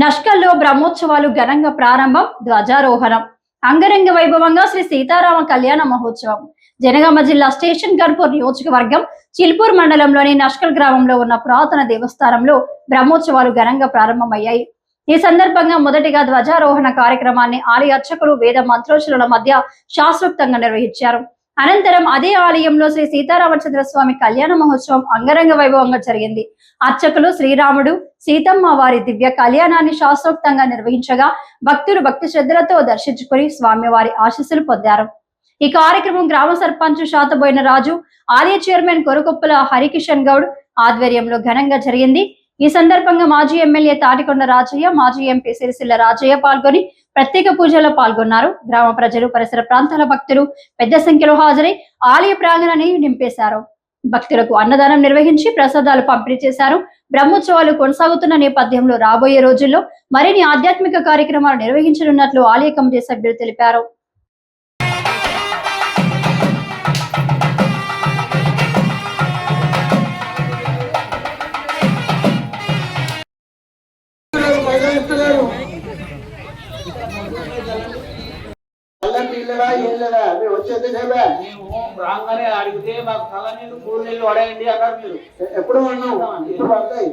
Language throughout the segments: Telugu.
నష్కల్లో బ్రహ్మోత్సవాలు ఘనంగా ప్రారంభం, ధ్వజారోహణం. అంగరంగ వైభవంగా శ్రీ సీతారామ కళ్యాణ మహోత్సవం జనగామ జిల్లా స్టేషన్ గన్పూర్ నియోజకవర్గం చిల్పూర్ మండలంలోని నష్కల్ గ్రామంలో ఉన్న పురాతన దేవస్థానంలో బ్రహ్మోత్సవాలు ఘనంగా ప్రారంభమయ్యాయి. ఈ సందర్భంగా మొదటిగా ధ్వజారోహణ కార్యక్రమాన్ని ఆలయ అర్చకులు వేద మంత్రోచ్చరణల మధ్య శాస్త్రోక్తంగా నిర్వహించారు. అనంతరం అదే ఆలయంలో శ్రీ సీతారామచంద్ర స్వామి కళ్యాణ మహోత్సవం అంగరంగ వైభవంగా జరిగింది. అర్చకులు శ్రీరాముడు సీతమ్మ వారి దివ్య కళ్యాణాన్ని శాస్త్రోక్తంగా నిర్వహించగా భక్తులు భక్తి శ్రద్ధలతో దర్శించుకుని స్వామివారి ఆశీస్సులు పొందారు. ఈ కార్యక్రమం గ్రామ సర్పంచ్ శాతబోయిన రాజు, ఆలయ చైర్మన్ కొరకొప్పుల హరికిషన్ గౌడ్ ఆధ్వర్యంలో ఘనంగా జరిగింది. ఈ సందర్భంగా మాజీ ఎమ్మెల్యే తాటికొండ రాజయ్య, మాజీ ఎంపీ సిరిసిల్ల రాజయ్య పాల్గొని ప్రత్యేక పూజల్లో పాల్గొన్నారు. గ్రామ ప్రజలు, పరిసర ప్రాంతాల భక్తులు పెద్ద సంఖ్యలో హాజరై ఆలయ ప్రాంగణాన్ని నింపేశారు. భక్తులకు అన్నదానం నిర్వహించి ప్రసాదాలు పంపిణీ చేశారు. బ్రహ్మోత్సవాలు కొనసాగుతున్న నేపథ్యంలో రాబోయే రోజుల్లో మరిన్ని ఆధ్యాత్మిక కార్యక్రమాలు నిర్వహించనున్నట్లు ఆలయ కమిటీ సభ్యులు తెలిపారు. రాగానే అడిగితే మాకు తల నీళ్ళు కూల్ నీళ్ళు పడేయండి అన్నారు. మీరు ఎప్పుడు ఇప్పుడు పడతాయి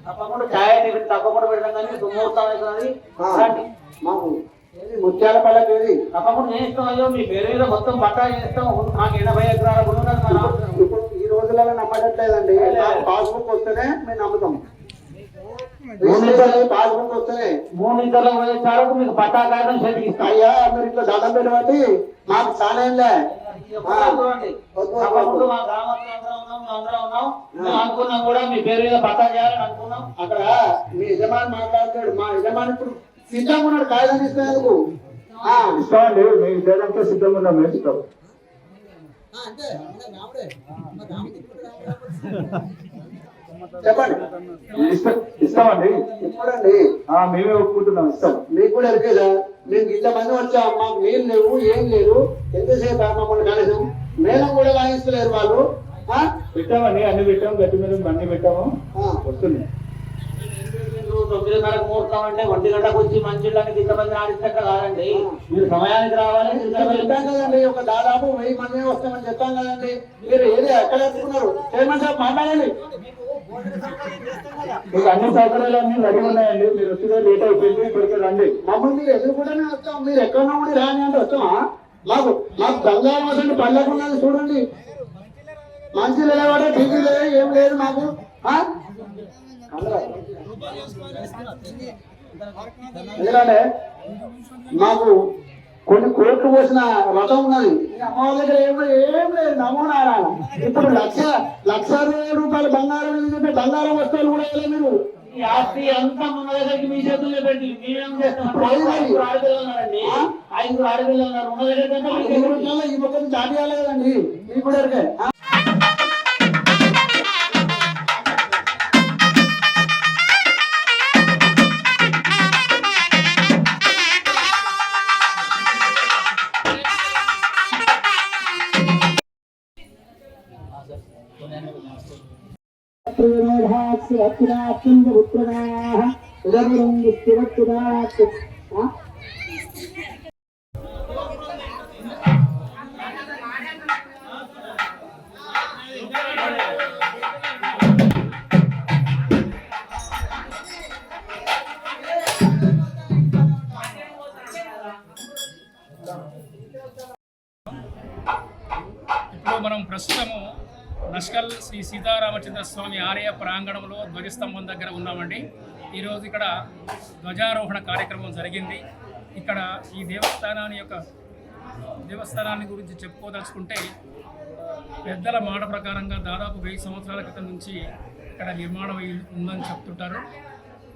తప్పకుండా ఛాయ్ తప్పకుండా పెడతాం కానీ ముహూర్తం అవుతుంది. మాకు ముత్యాల పల్లకి తప్పకుండా చేస్తాం. అయ్యో మీ పేరు మీద మొత్తం పట్టా చేస్తాం. మాకు 80 ఎకరాల భూమి ఉన్నది. ఇప్పుడు ఈ రోజులలో నమ్మట్లేదండి. పాస్బుక్ వస్తేనే మేము నమ్ముతాం. పాస్బుక్ వస్తేనే 3 లీటర్ల వయసు మీకు పట్టా కారణం చేతికి ఇస్తాం. అయ్యా మీరు ఇట్లా దండం పెట్టబట్టి మాకు చాలా ఏం అనుకున్నాం కూడా మీ పేరు మీద పట్టా చేయాలని అనుకున్నాం. అక్కడ మీ యజమాని మాట్లాడతాడు. మా యజమాని ఇప్పుడు సిద్ధంగా ఉన్నాడు. కాగితం ఇస్తున్నందుకు ఇస్తామండి. మీ ఇద్దరంతా సిద్ధంగా ఉన్నాం. మేము ఇస్తాం. చెప్పండి. ఇస్తామండి. ఇప్పుడండి మేమే ఒప్పుకుంటున్నాం. ఇస్తాం. మీకు కూడా ఎరికేదా? మేము ఇంతమంది వచ్చాం. మాకు నీళ్ళు లేవు, ఏం లేరు. ఎంతసేపు మమ్మల్ని కనీసం మేళం కూడా లాగిస్తలేరు వాళ్ళు. పెట్టామండి. అన్ని పెట్టాము. గట్టి మీద అన్ని పెట్టాము. వస్తుంది. 9:30 ముహూర్తం అంటే 1 గంటకు వచ్చి మంచిళ్ళకి ఇంతమంది ఆడిస్తే కాదండి. మీరు సమయానికి రావాలి. చెప్పాం కదండి. ఒక దాదాపు 1000 మంది వస్తామని చెప్పాం కదండి. మీరు ఏది ఎక్కడ ఎత్తుకున్నారు? చైర్మన్ సార్ మాట్లాడండి. మీకు అన్ని సౌకర్యాలు అన్ని రెడీ ఉన్నాయండి. మీరు వచ్చినా లేట్ అయిపోయింది. ఇక్కడికి రండి. మమ్మల్ని మీరు ఎదుర్కొంటూనే వస్తాం. మీరు ఎక్కడన్నా ఉండి రాని అంటే వస్తామా? మాకు బంగారం వసండి పల్లెకున్నది చూడండి. మంచి లేవాడే టీవీ లేదు, ఏం లేదు మాకు. ఎందుకంటే మాకు కొన్ని కోట్లు పోసిన రథం ఉన్నది. అమ్మవారి దగ్గర ఏం లేదు. నమో నారాయణ. ఇప్పుడు 1,00,000 రూపాయలు బంగారం బంగారం వస్తువులు కూడా వేయలేదు. మీరు ఈ ఆస్తి అంతా మన దగ్గరికి మీ చేతుల్లో పెట్టి మేమేం చేస్తాం? 5 ఆడపిల్లలు ఉన్నారండి. 5 ఆడపిల్లలు ఉన్నారు. ఉన్న దగ్గర ఈ మొక్కలు దాటి కదండి. మీకు కూడా ఎరికే. ఇప్పుడు మనం ప్రస్తుతము నష్కల్ శ్రీ సీతారామచంద్ర స్వామి ఆలయ ప్రాంగణంలో ధ్వజస్తంభం దగ్గర ఉన్నామండి. ఈరోజు ఇక్కడ ధ్వజారోహణ కార్యక్రమం జరిగింది. ఇక్కడ ఈ దేవస్థానాన్ని గురించి చెప్పుకోదలుచుకుంటే పెద్దల మాట ప్రకారంగా దాదాపు 1000 సంవత్సరాల క్రితం నుంచి ఇక్కడ నిర్మాణం ఉందని చెప్తుంటారు.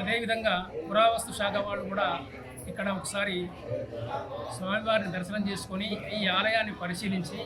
అదేవిధంగా పురావస్తు శాఖ వాళ్ళు కూడా ఇక్కడ ఒకసారి స్వామివారిని దర్శనం చేసుకొని ఈ ఆలయాన్ని పరిశీలించి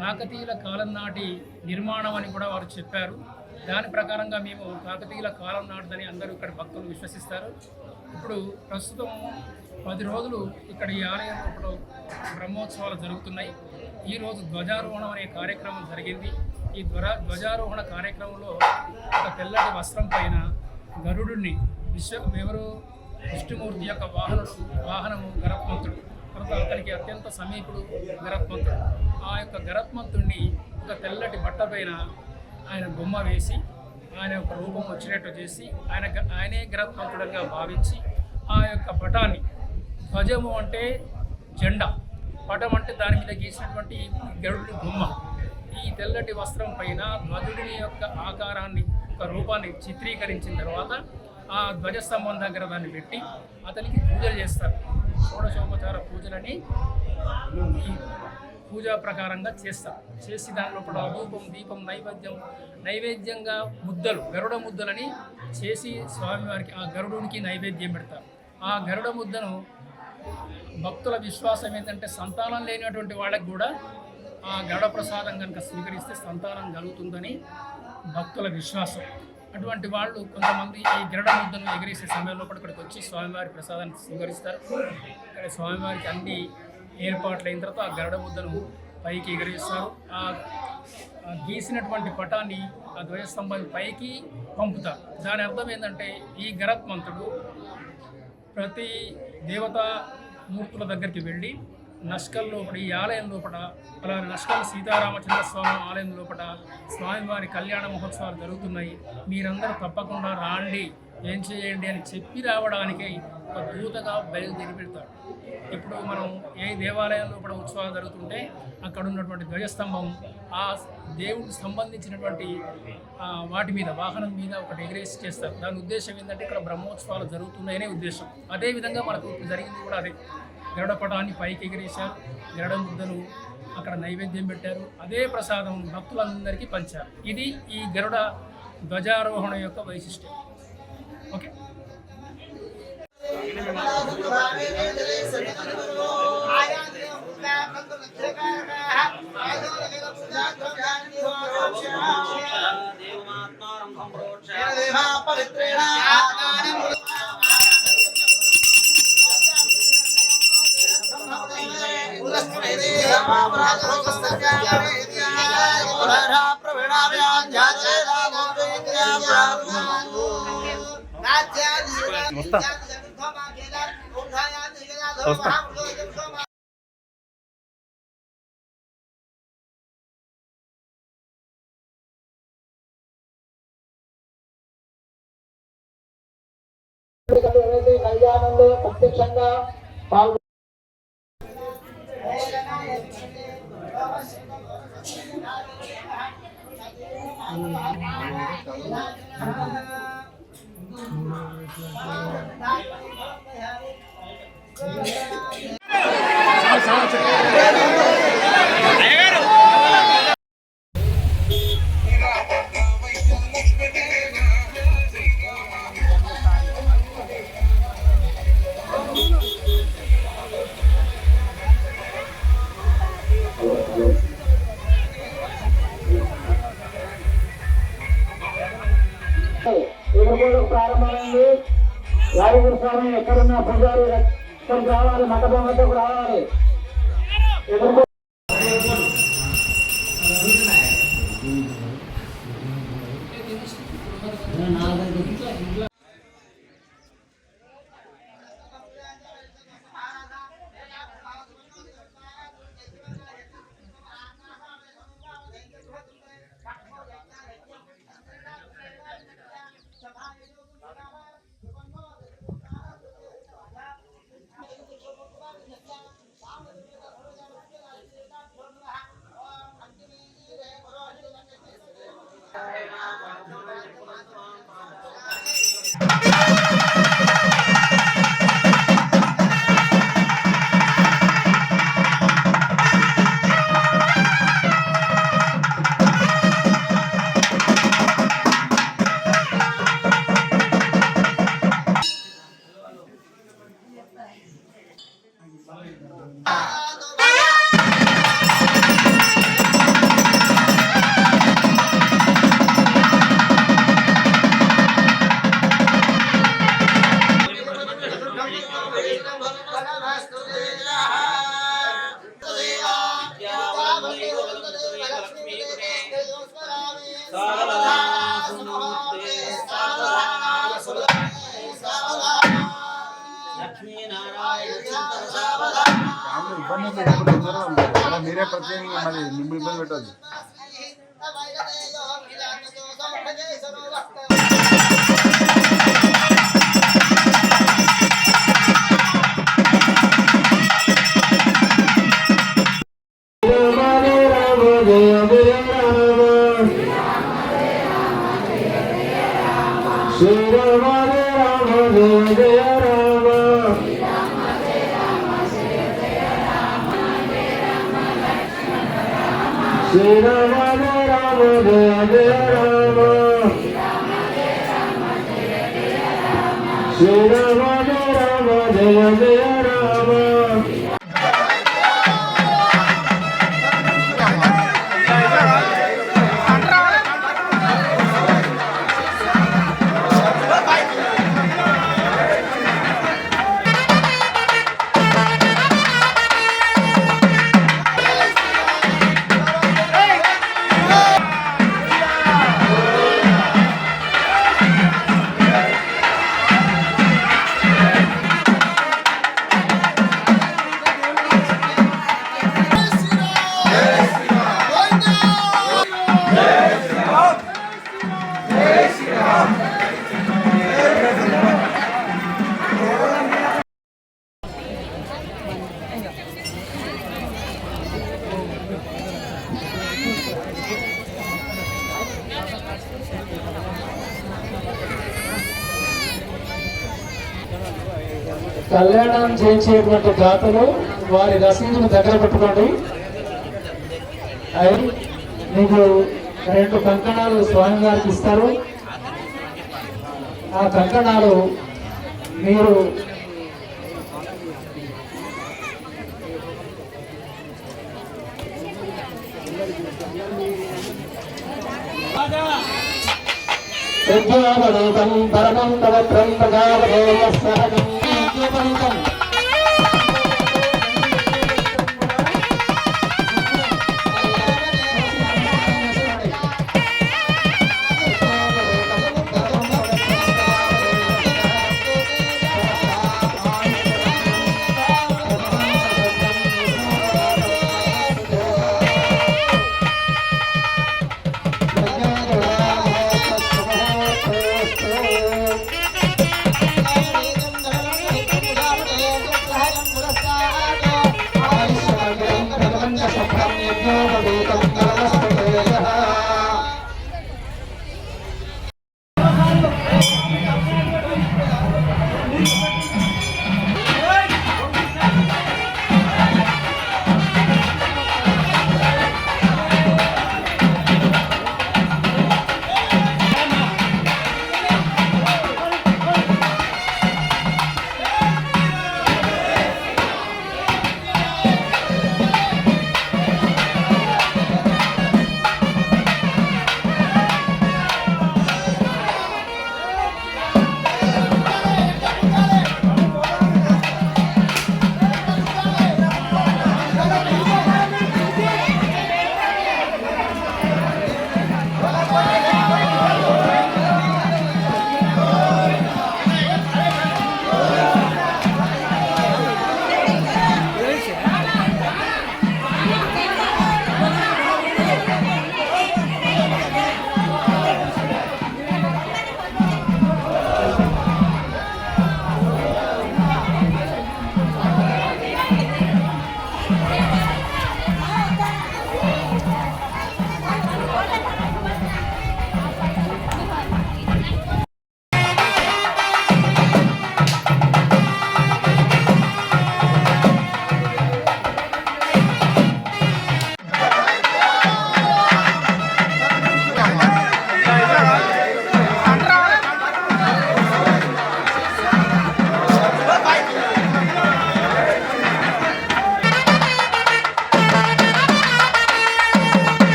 కాకతీయుల కాలం నాటి నిర్మాణం అని కూడా వారు చెప్పారు. దాని ప్రకారంగా మేము కాకతీయుల కాలం నాటిదని అందరూ ఇక్కడ భక్తులు విశ్వసిస్తారు. ఇప్పుడు ప్రస్తుతం 10 రోజులు ఇక్కడ ఈ ఆలయంలో బ్రహ్మోత్సవాలు జరుగుతున్నాయి. ఈరోజు ధ్వజారోహణం అనే కార్యక్రమం జరిగింది. ఈ ధ్వజారోహణ కార్యక్రమంలో ఒక తెల్లటి వస్త్రం పైన గరుడుని ఎవరు విష్ణుమూర్తి యొక్క వాహనము గరుత్మంతుడు. తర్వాత అతనికి అత్యంత సమీపుడు గరుత్మంతుడు. ఆ యొక్క గరుత్మంతుడిని ఒక తెల్లటి బట్ట పైన ఆయన బొమ్మ వేసి ఆయన యొక్క రూపం వచ్చినట్టు చేసి ఆయనే గరుత్మంతుడిగా భావించి ఆ యొక్క పటాన్ని, ధ్వజము అంటే జెండా, పటం అంటే దాని మీద గీసినటువంటి గరుడి బొమ్మ, ఈ తెల్లటి వస్త్రం పైన ధ్వజుడిని యొక్క ఆకారాన్ని, ఒక రూపాన్ని చిత్రీకరించిన తర్వాత ఆ ధ్వజస్తంభం దగ్గర దాన్ని పెట్టి అతనికి పూజలు చేస్తారు. షోడశోపచార పూజలని ఈ పూజా ప్రకారంగా చేస్తారు. చేసి దానిలో కూడా ధూపం, దీపం, నైవేద్యంగా ముద్దలు, గరుడ ముద్దలని చేసి స్వామివారికి, ఆ గరుడునికి నైవేద్యం పెడతారు. ఆ గరుడ ముద్దను భక్తుల విశ్వాసం ఏంటంటే సంతానం లేనటువంటి వాళ్ళకి కూడా ఆ గరుడ ప్రసాదం కనుక స్వీకరిస్తే సంతానం కలుగుతుందని భక్తుల విశ్వాసం. అటువంటి వాళ్ళు కొంతమంది ఈ గరుడ ముద్దను ఎగిరేసే సమయంలో కూడా ఇక్కడికి వచ్చి స్వామివారి ప్రసాదాన్ని స్వీకరిస్తారు. ఇక్కడ స్వామివారికి అన్ని ఏర్పాట్లు అయిన తర్వాత ఆ గరుడ ముద్దను పైకి ఎగిరేస్తారు. ఆ గీసినటువంటి పటాన్ని ఆ ధ్వజస్తంభం పైకి పంపుతారు. దాని అర్థం ఏంటంటే ఈ గరుత్మంతుడు ప్రతి దేవతా మూర్తుల దగ్గరికి వెళ్ళి నష్కల్ లోపల, ఈ ఆలయం లోపల, అలా నష్కల్ సీతారామచంద్ర స్వామి ఆలయం లోపల స్వామివారి కళ్యాణ మహోత్సవాలు జరుగుతున్నాయి, మీరందరూ తప్పకుండా రాండి, ఏం చేయండి అని చెప్పి రావడానికి ఒక దూతగా బయలుదేరి పెడతాడు. ఇప్పుడు మనం ఏ దేవాలయం లోపల ఉత్సవాలు జరుగుతుంటే అక్కడ ఉన్నటువంటి ధ్వజస్తంభం ఆ దేవుడికి సంబంధించినటువంటి వాటి మీద, వాహనం మీద ఒకటి ఎగిరేసి చేస్తారు. దాని ఉద్దేశం ఏంటంటే ఇక్కడ బ్రహ్మోత్సవాలు జరుగుతున్నాయనే ఉద్దేశం. అదేవిధంగా మనకు జరిగింది కూడా అదే. గరుడ పటాన్ని పైకి ఎగిరేశారు, గరుడ ముద్దను అక్కడ నైవేద్యం పెట్టారు, అదే ప్రసాదం భక్తులందరికీ పంచారు. ఇది ఈ గరుడ ధ్వజారోహణ యొక్క వైశిష్ట్యం. ఓకే. ఎవరైతే కళ్యాణంలో ప్రత్యక్షంగా పాల్గొ ప్రారంభమైంది. యాదగిరి స్వామి ఎక్కడున్న పూజారి ఇక్కడికి రావాలి, మండపం వద్దకు రావాలి. ఇబ్బంది లేకుండా మీరే ప్రత్యేకంగా మరి మిమ్మల్ని ఇబ్బంది పెట్టదు. కళ్యాణం చేయించేటువంటి దాతలు వారి రసీదును దగ్గర పెట్టుకోండి. అవి మీకు 2 కంకణాలు స్వామి గారికి ఇస్తారు. ఆ కంకణాలు మీరు విద్యావనేతం పరమం పవిత్రం ప్రజాపదేయస్సహజం విద్యావనేతం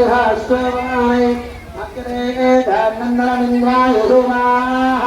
బృహస్పతి అగ్రే నందనంద్రాయ ధూమాః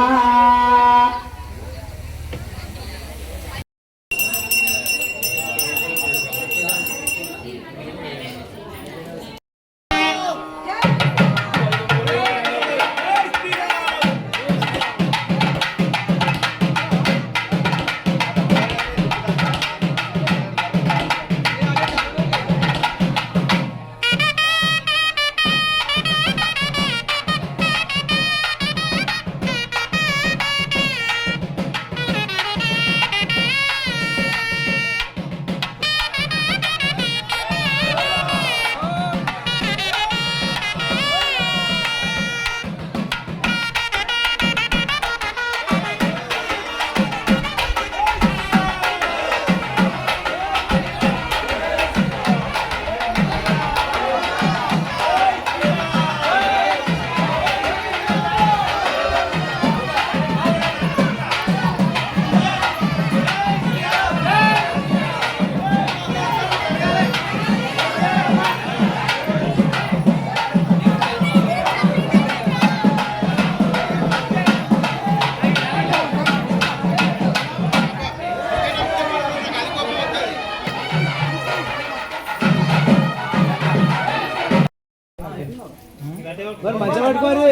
మంచిగా పట్టుకోరు